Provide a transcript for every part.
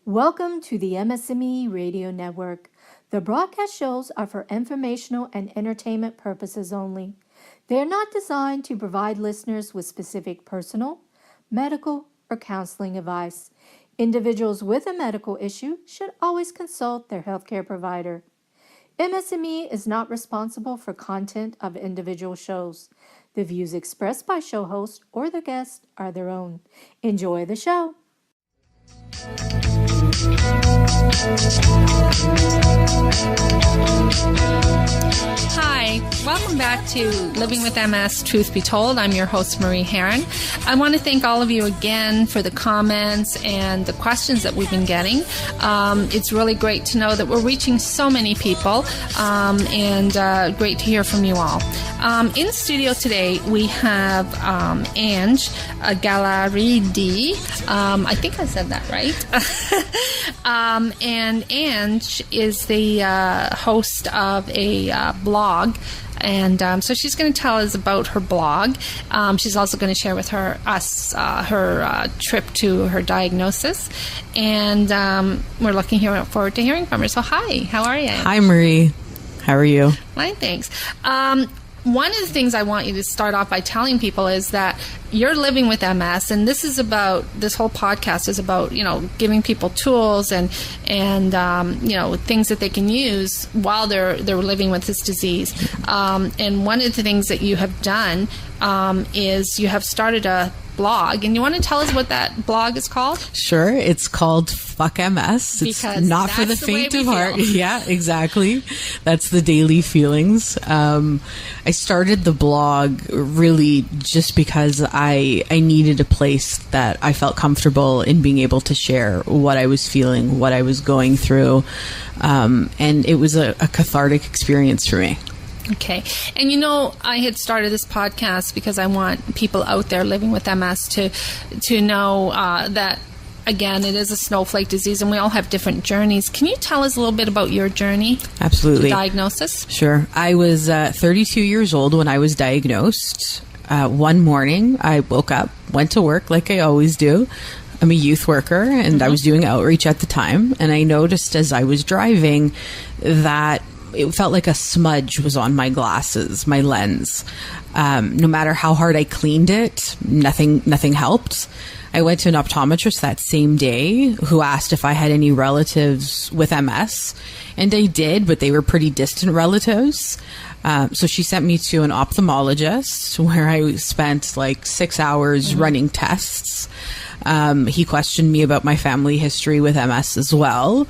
Welcome to the MS&Me Radio Network. The broadcast shows are for informational and entertainment purposes only. They are not designed to provide listeners with specific personal, medical, or counseling advice. Individuals with a medical issue should always consult their healthcare provider. MS&Me is not responsible for content of individual shows. The views expressed by show hosts or their guests are their own. Enjoy the show. Hi, welcome back to Living with MS, Truth Be Told. I'm your host, Marie Herron. I want to thank all of you again for the comments and the questions that we've been getting. It's really great to know that we're reaching so many people, and great to hear from you all. In studio today, we have Ange Galaridi. I think I said that right. And Ange is the host of a blog, and so she's going to tell us about her blog. She's also going to share with us her trip to her diagnosis, and we're looking forward to hearing from her. So hi, how are you? Hi, Marie. How are you? Fine, thanks. One of the things I want you to start off by telling people is that you're living with MS, and this whole podcast is about, giving people tools and things that they can use while they're living with this disease. And one of the things that you have done is you have started a blog, and you want to tell us what that blog is called? Sure. It's called Fuck MS. It's not for the faint of heart. Yeah, exactly. That's the daily feelings. I started the blog really just because I needed a place that I felt comfortable in being able to share what I was feeling, what I was going through. And it was a cathartic experience for me. Okay. And I had started this podcast because I want people out there living with MS to know that, again, it is a snowflake disease and we all have different journeys. Can you tell us a little bit about your journey? Absolutely. To diagnosis? Sure. I was 32 years old when I was diagnosed. One morning, I woke up, went to work like I always do. I'm a youth worker, and I was doing outreach at the time, and I noticed as I was driving that it felt like a smudge was on my glasses, my lens. No matter how hard I cleaned it, nothing helped. I went to an optometrist that same day who asked if I had any relatives with MS, and I did, but they were pretty distant relatives. So she sent me to an ophthalmologist where I spent like 6 hours running tests. He questioned me about my family history with MS as well,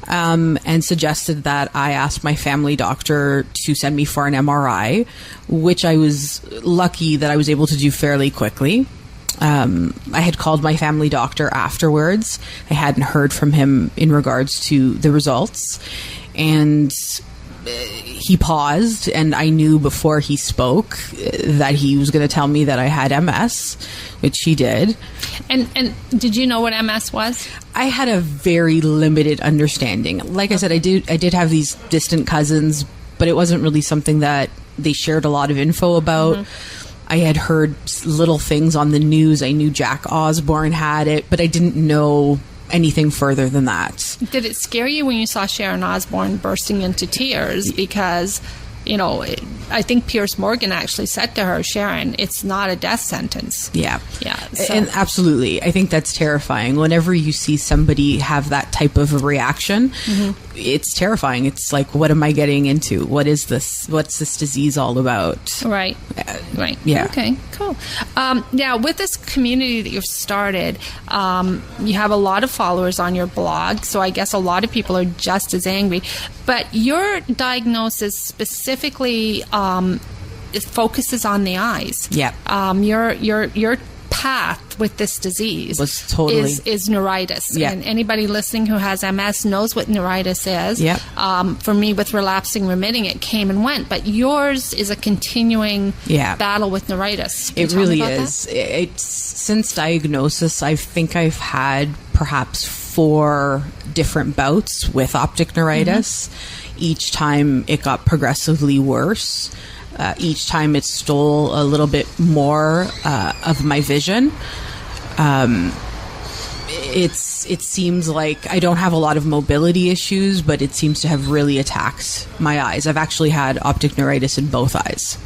and suggested that I ask my family doctor to send me for an MRI, which I was lucky that I was able to do fairly quickly. I had called my family doctor afterwards. I hadn't heard from him in regards to the results, and he paused, and I knew before he spoke that he was going to tell me that I had MS, which he did. And did you know what MS was? I had a very limited understanding. Like I said, I did have these distant cousins, but it wasn't really something that they shared a lot of info about. I had heard little things on the news. I knew Jack Osborne had it, but I didn't know anything further than that. Did it scare you when you saw Sharon Osbourne bursting into tears? Because, I think Pierce Morgan actually said to her, Sharon, it's not a death sentence. Yeah. Yeah. So. And absolutely. I think that's terrifying. Whenever you see somebody have that type of a reaction, it's terrifying. It's like, what am I getting into? What is this? What's this disease all about? Right. Right. Yeah. Okay, cool. Now, with this community that you've started, you have a lot of followers on your blog, so I guess a lot of people are just as angry. But your diagnosis specifically it focuses on the eyes. Yeah. Your path with this disease was totally is neuritis. Yeah. And anybody listening who has MS knows what neuritis is. Yeah. For me, with relapsing remitting, it came and went. But yours is a continuing battle with neuritis. Can it really is. It's since diagnosis, I think I've had perhaps 4 different bouts with optic neuritis. Each time it got progressively worse. Each time it stole a little bit more of my vision. it seems like I don't have a lot of mobility issues, but it seems to have really attacked my eyes. I've actually had optic neuritis in both eyes.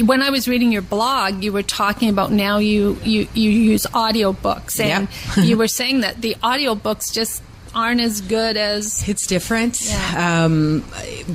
When I was reading your blog, you were talking about now you use audiobooks, and you were saying that the audiobooks just aren't as good as... It's different. Yeah.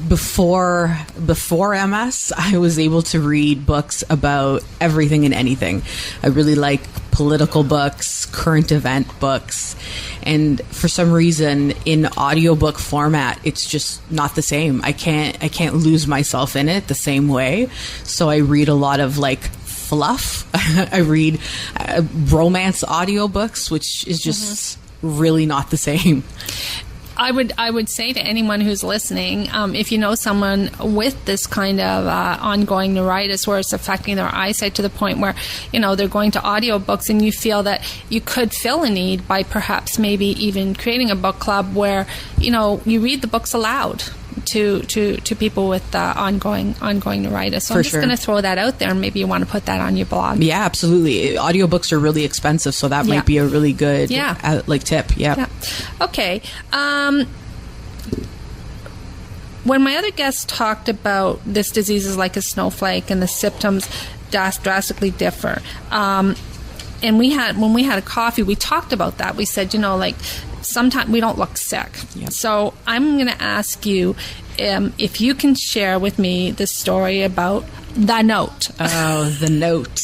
Before MS, I was able to read books about everything and anything. I really like political books, current event books, and for some reason in audiobook format it's just not the same. I can't lose myself in it the same way. So I read a lot of like fluff. I read romance audiobooks, which is just really not the same. I would say to anyone who's listening, if you know someone with this kind of ongoing neuritis where it's affecting their eyesight to the point where, they're going to audiobooks, and you feel that you could fill a need by perhaps maybe even creating a book club where, you read the books aloud to people with ongoing neuritis. So I'm just going to throw that out there, and maybe you want to put that on your blog. Yeah, absolutely. Audiobooks are really expensive, so that might be a really good tip. Yeah. Okay. When my other guests talked about this disease is like a snowflake and the symptoms drastically differ. And when we had a coffee, we talked about that. We said, sometimes we don't look sick. Yep. So I'm going to ask you if you can share with me the story about the note. Oh, the note.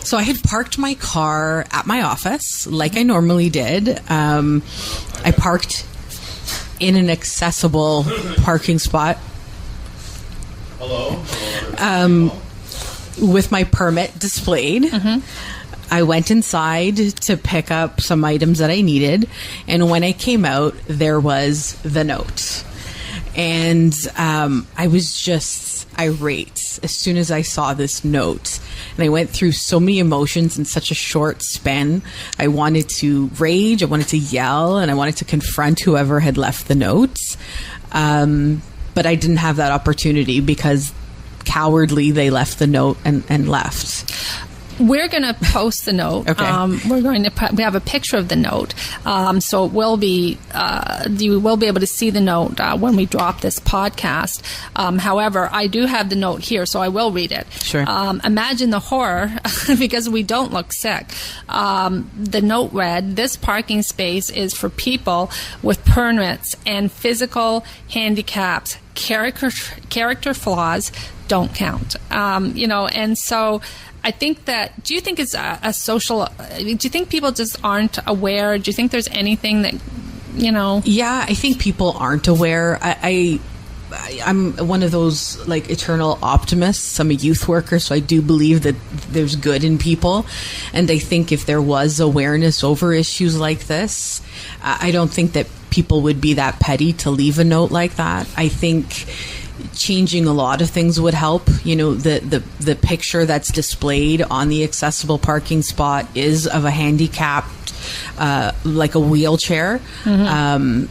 So I had parked my car at my office like I normally did. I parked in an accessible parking spot. Hello. With my permit displayed. I went inside to pick up some items that I needed, and when I came out, there was the note. And I was just irate as soon as I saw this note. And I went through so many emotions in such a short span. I wanted to rage, I wanted to yell, and I wanted to confront whoever had left the notes. But I didn't have that opportunity because cowardly they left the note and left. We're going to post the note. Okay. We have a picture of the note, so it will be you will be able to see the note when we drop this podcast. However, I do have the note here, so I will read it. Sure. Imagine the horror because we don't look sick. The note read, "This parking space is for people with permits and physical handicaps. Character flaws don't count." And so. I think that, do you think it's a social, do you think people just aren't aware? Do you think there's anything that, Yeah, I think people aren't aware. I'm one of those like eternal optimists. I'm a youth worker, so I do believe that there's good in people. And I think if there was awareness over issues like this, I don't think that people would be that petty to leave a note like that. I think changing a lot of things would help. The picture that's displayed on the accessible parking spot is of a handicapped, like a wheelchair, and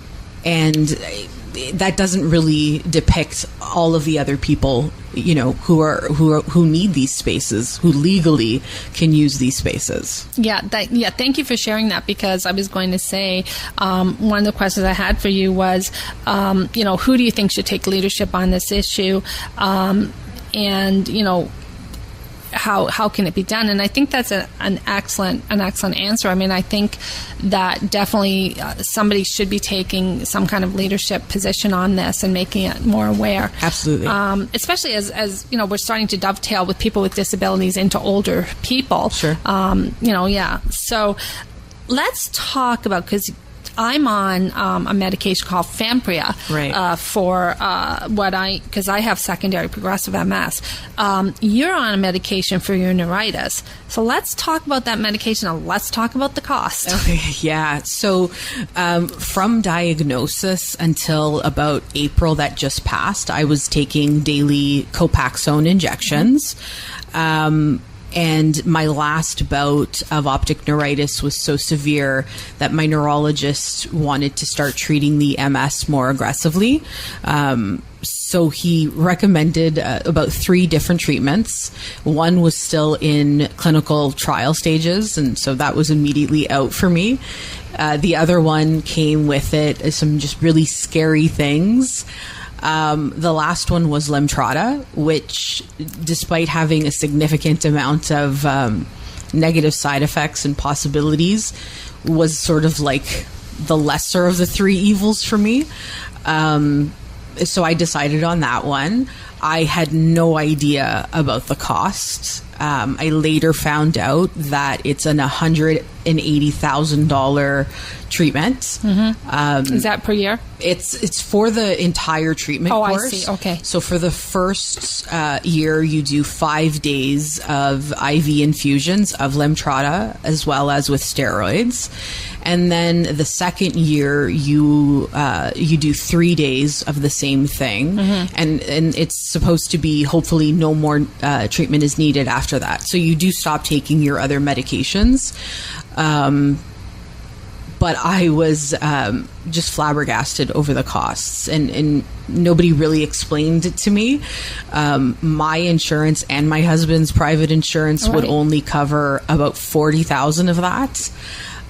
that doesn't really depict all of the other people, who need these spaces, who legally can use these spaces. Thank you for sharing that, because I was going to say one of the questions I had for you was, who do you think should take leadership on this issue, and how can it be done? And I think that's an excellent answer. I mean, I think that definitely somebody should be taking some kind of leadership position on this and making it more aware. Absolutely. Especially as we're starting to dovetail with people with disabilities into older people. Sure. So let's talk about, because I'm on a medication called Fampria, right. For because I have secondary progressive MS. You're on a medication for your neuritis. So let's talk about that medication and let's talk about the cost. Okay, yeah. So from diagnosis until about April that just passed, I was taking daily Copaxone injections. And my last bout of optic neuritis was so severe that my neurologist wanted to start treating the MS more aggressively. So he recommended about 3 different treatments. One was still in clinical trial stages, and so that was immediately out for me. The other one came with it some just really scary things. The last one was Lemtrada, which, despite having a significant amount of negative side effects and possibilities, was sort of like the lesser of the 3 evils for me. So I decided on that one. I had no idea about the cost. I later found out that it's an $180,000 treatment. Is that per year? It's for the entire treatment course. I see. Okay. So for the first year, you do 5 days of IV infusions of Lemtrada as well as with steroids. And then the second year, you do 3 days of the same thing, and it's supposed to be hopefully no more treatment is needed after that. So you do stop taking your other medications. But I was just flabbergasted over the costs, and nobody really explained it to me. My insurance and my husband's private insurance would only cover about $40,000 of that.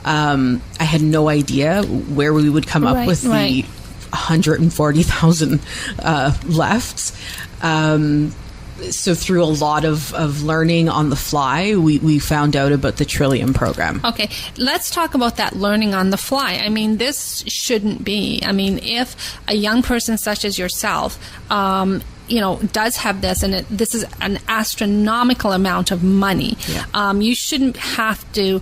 I had no idea where we would come up with the $140,000 left. So through a lot of learning on the fly, we found out about the Trillium program. Okay, let's talk about that learning on the fly. I mean, this shouldn't be. I mean, if a young person such as yourself, does have this, and this is an astronomical amount of money. Yeah. You shouldn't have to,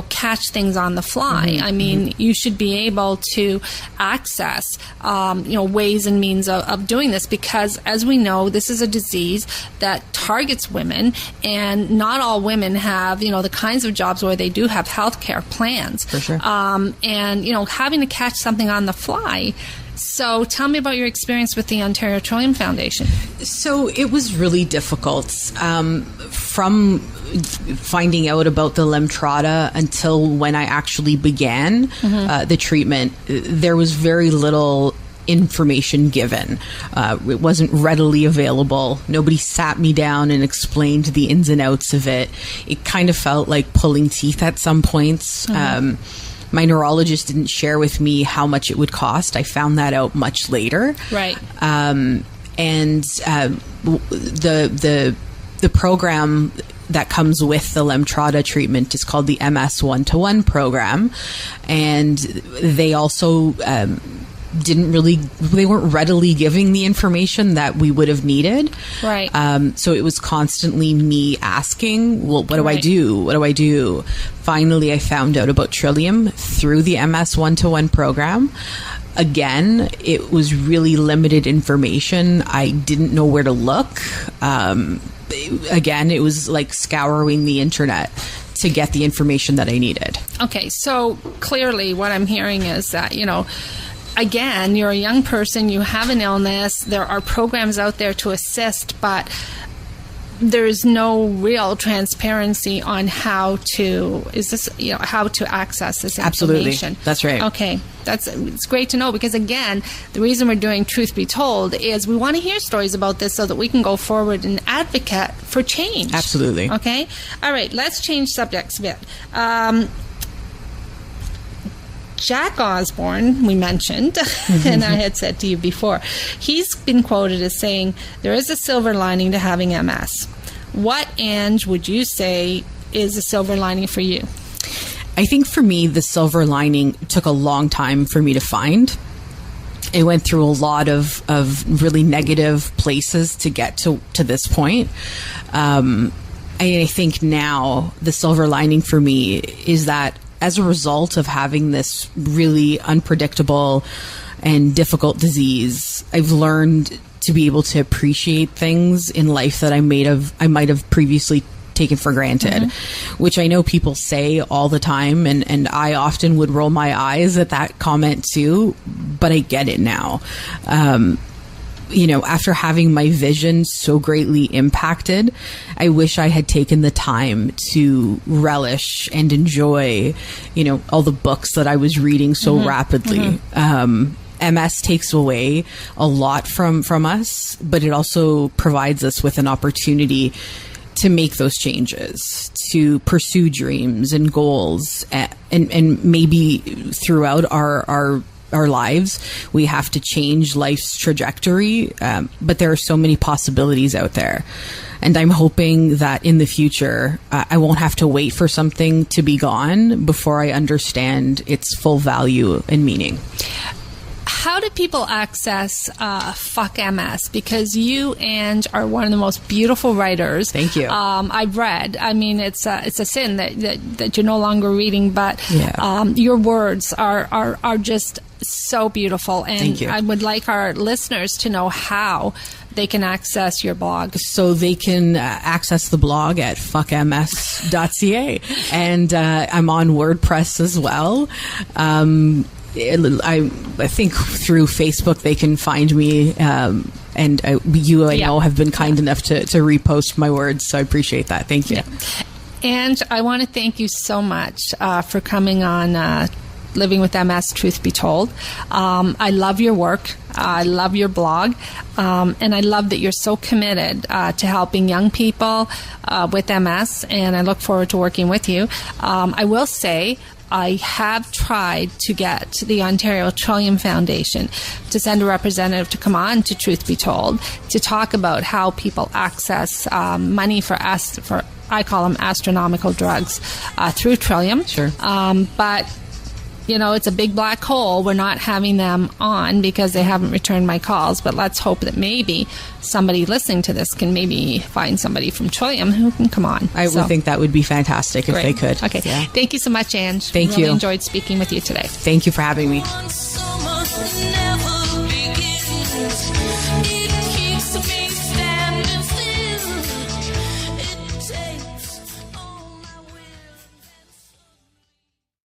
catch things on the fly. I mean, you should be able to access, ways and means of doing this, because as we know, this is a disease that targets women, and not all women have, the kinds of jobs where they do have healthcare plans. For sure. And, having to catch something on the fly. So tell me about your experience with the Ontario Trillium Foundation. So it was really difficult. From finding out about the Lemtrada until when I actually began the treatment, there was very little information given. It wasn't readily available. Nobody sat me down and explained the ins and outs of it. It kind of felt like pulling teeth at some points. My neurologist didn't share with me how much it would cost. I found that out much later. Right. The program that comes with the Lemtrada treatment is called the MS 1-to-1 program, and they also they weren't readily giving the information that we would have needed. Right. So it was constantly me asking, well, what do I do? What do I do? Finally, I found out about Trillium through the MS 1-to-1 program. Again, it was really limited information. I didn't know where to look. Again, it was like scouring the internet to get the information that I needed. Okay, so clearly what I'm hearing is that, again, you're a young person, you have an illness, there are programs out there to assist, but there's no real transparency on how to access this information. Absolutely. That's right. Okay. It's great to know, because again, the reason we're doing Truth Be Told is we want to hear stories about this so that we can go forward and advocate for change. Absolutely. Okay. All right. Let's change subjects a bit. Jack Osborne, we mentioned, and I had said to you before, he's been quoted as saying, there is a silver lining to having MS. What, Ange, would you say is a silver lining for you? I think for me, the silver lining took a long time for me to find. It went through a lot of really negative places to get to this point. I think now the silver lining for me is that as a result of having this really unpredictable and difficult disease, I've learned to be able to appreciate things in life that I might have previously taken for granted, which I know people say all the time, and I often would roll my eyes at that comment too, but I get it now. after having my vision so greatly impacted, I wish I had taken the time to relish and enjoy, all the books that I was reading so rapidly. MS takes away a lot from us, but it also provides us with an opportunity to make those changes, to pursue dreams and goals, and maybe throughout our lives, we have to change life's trajectory. But there are so many possibilities out there. And I'm hoping that in the future, I won't have to wait for something to be gone before I understand its full value and meaning. How do people access Fuck MS? Because you, Ange, are one of the most beautiful writers. Thank you. I've read. I mean, it's a sin that you're no longer reading, but Yeah. Your words are just so beautiful. And Thank you. I would like our listeners to know how they can access your blog. So they can access the blog at fuckms.ca. And I'm on WordPress as well. I think through Facebook they can find me, and you, I know, have been kind enough to repost my words, so I appreciate that. Thank you. Yeah. And I want to thank you so much for coming on Living with MS, Truth Be Told. I love your work. I love your blog. And I love that you're so committed to helping young people with MS, and I look forward to working with you. I will say, I have tried to get the Ontario Trillium Foundation to send a representative to come on to Truth Be Told to talk about how people access money for I call them astronomical drugs through Trillium. Sure. But it's a big black hole. We're not having them on because they haven't returned my calls. But let's hope that maybe somebody listening to this can maybe find somebody from Trillium who can come on. I would think that would be fantastic if they could. Okay. Yeah. Thank you so much, Ange. Thank you. Really enjoyed speaking with you today. Thank you for having me. So much